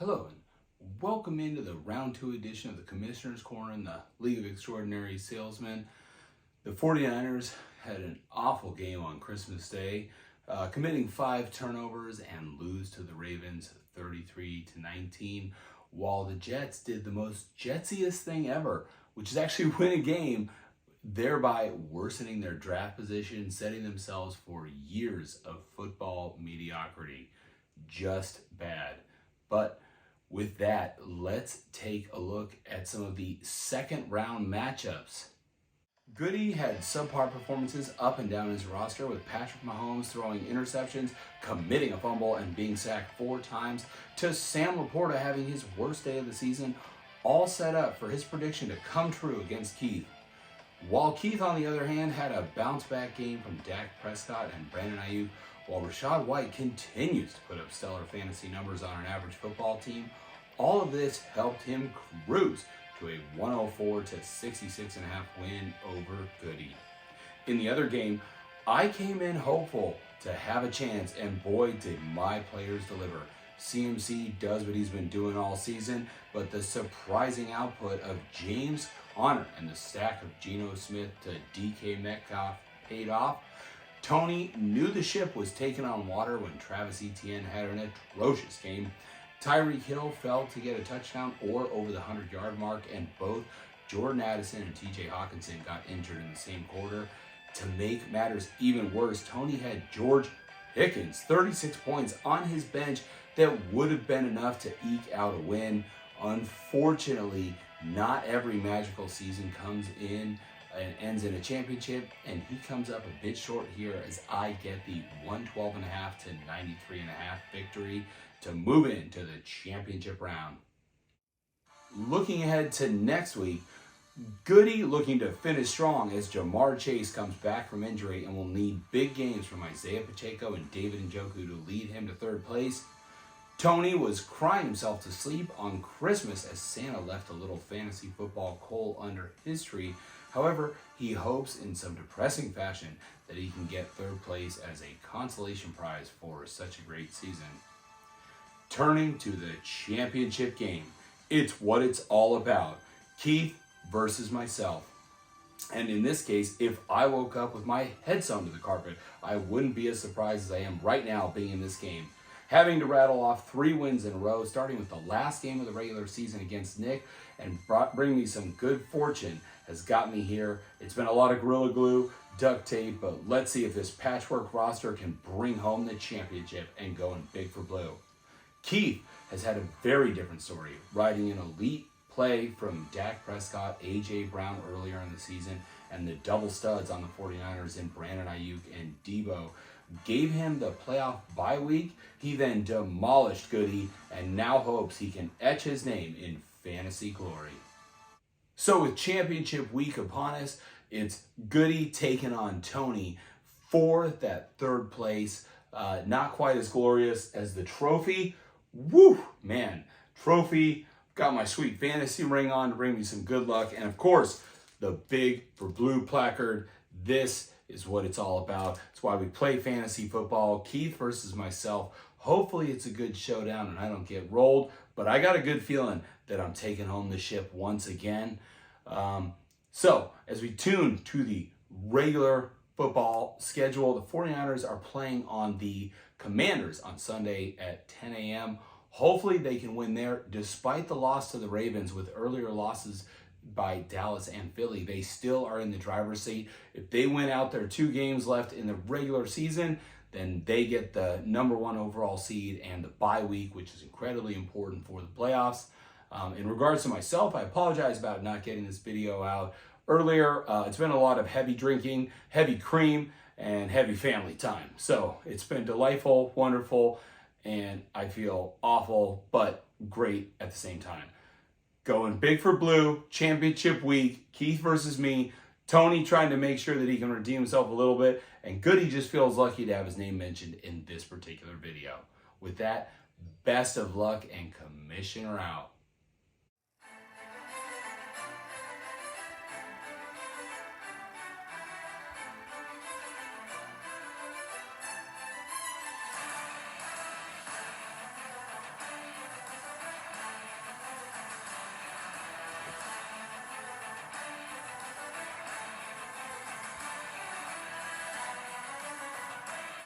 Hello, and welcome into the round two edition of the Commissioner's Corner in the League of Extraordinary Salesmen. The 49ers had an awful game on Christmas Day, committing 5 turnovers and lose to the Ravens 33-19, while the Jets did the most Jetsiest thing ever, which is actually win a game, thereby worsening their draft position, setting themselves for years of football mediocrity. Just bad. But with that, let's take a look at some of the second round matchups. Goody had subpar performances up and down his roster, with Patrick Mahomes throwing interceptions, committing a fumble, and being sacked 4 times, to Sam Laporta having his worst day of the season, all set up for his prediction to come true against Keith. While Keith, on the other hand, had a bounce-back game from Dak Prescott and Brandon Ayuk, while Rachaad White continues to put up stellar fantasy numbers on an average football team, all of this helped him cruise to a 104-66.5 win over Goody. In the other game, I came in hopeful to have a chance, and boy did my players deliver. CMC does what he's been doing all season, but the surprising output of James Conner and the stack of Geno Smith to DK Metcalf paid off. Tony knew the ship was taking on water when Travis Etienne had an atrocious game. Tyreek Hill failed to get a touchdown or over the 100-yard mark, and both Jordan Addison and TJ Hawkinson got injured in the same quarter. To make matters even worse, Tony had George Pickens, 36 points on his bench that would have been enough to eke out a win. Unfortunately, not every magical season comes in and ends in a championship, and he comes up a bit short here as I get the 112.5 to 93.5 victory to move into the championship round. Looking ahead to next week, Goody looking to finish strong as Jamar Chase comes back from injury and will need big games from Isaiah Pacheco and David Njoku to lead him to third place. Tony was crying himself to sleep on Christmas as Santa left a little fantasy football coal under his tree. However, he hopes in some depressing fashion that he can get third place as a consolation prize for such a great season. Turning to the championship game, it's what it's all about. Keith versus myself. And in this case, if I woke up with my head sewn to the carpet, I wouldn't be as surprised as I am right now being in this game. Having to rattle off 3 wins in a row, starting with the last game of the regular season against Nick, and bring me some good fortune has got me here. It's been a lot of Gorilla Glue, duct tape, but let's see if this patchwork roster can bring home the championship and going big for blue. Keith has had a very different story, riding an elite play from Dak Prescott, A.J. Brown earlier in the season, and the double studs on the 49ers in Brandon Ayuk and Debo gave him the playoff bye week. He then demolished Goody and now hopes he can etch his name in fantasy glory. So with championship week upon us, it's Goody taking on Tony for that third place. Not quite as glorious as the trophy. Woo, man, trophy. Got my sweet fantasy ring on to bring me some good luck. And of course, the big for blue placard. This is what it's all about. It's why we play fantasy football. Keith versus myself. Hopefully it's a good showdown and I don't get rolled, but I got a good feeling that I'm taking home the ship once again. So as we tune to the regular football schedule, the 49ers are playing on the Commanders on Sunday at 10 a.m. Hopefully they can win there. Despite the loss to the Ravens with earlier losses by Dallas and Philly, they still are in the driver's seat. If they win out their 2 games left in the regular season, then they get the number 1 overall seed and the bye week, which is incredibly important for the playoffs. In regards to myself, I apologize about not getting this video out earlier. It's been a lot of heavy drinking, heavy cream, and heavy family time. So it's been delightful, wonderful, and I feel awful, but great at the same time. Going big for blue, championship week, Keith versus me, Tony trying to make sure that he can redeem himself a little bit, and Goody just feels lucky to have his name mentioned in this particular video. With that, best of luck and Commissioner out.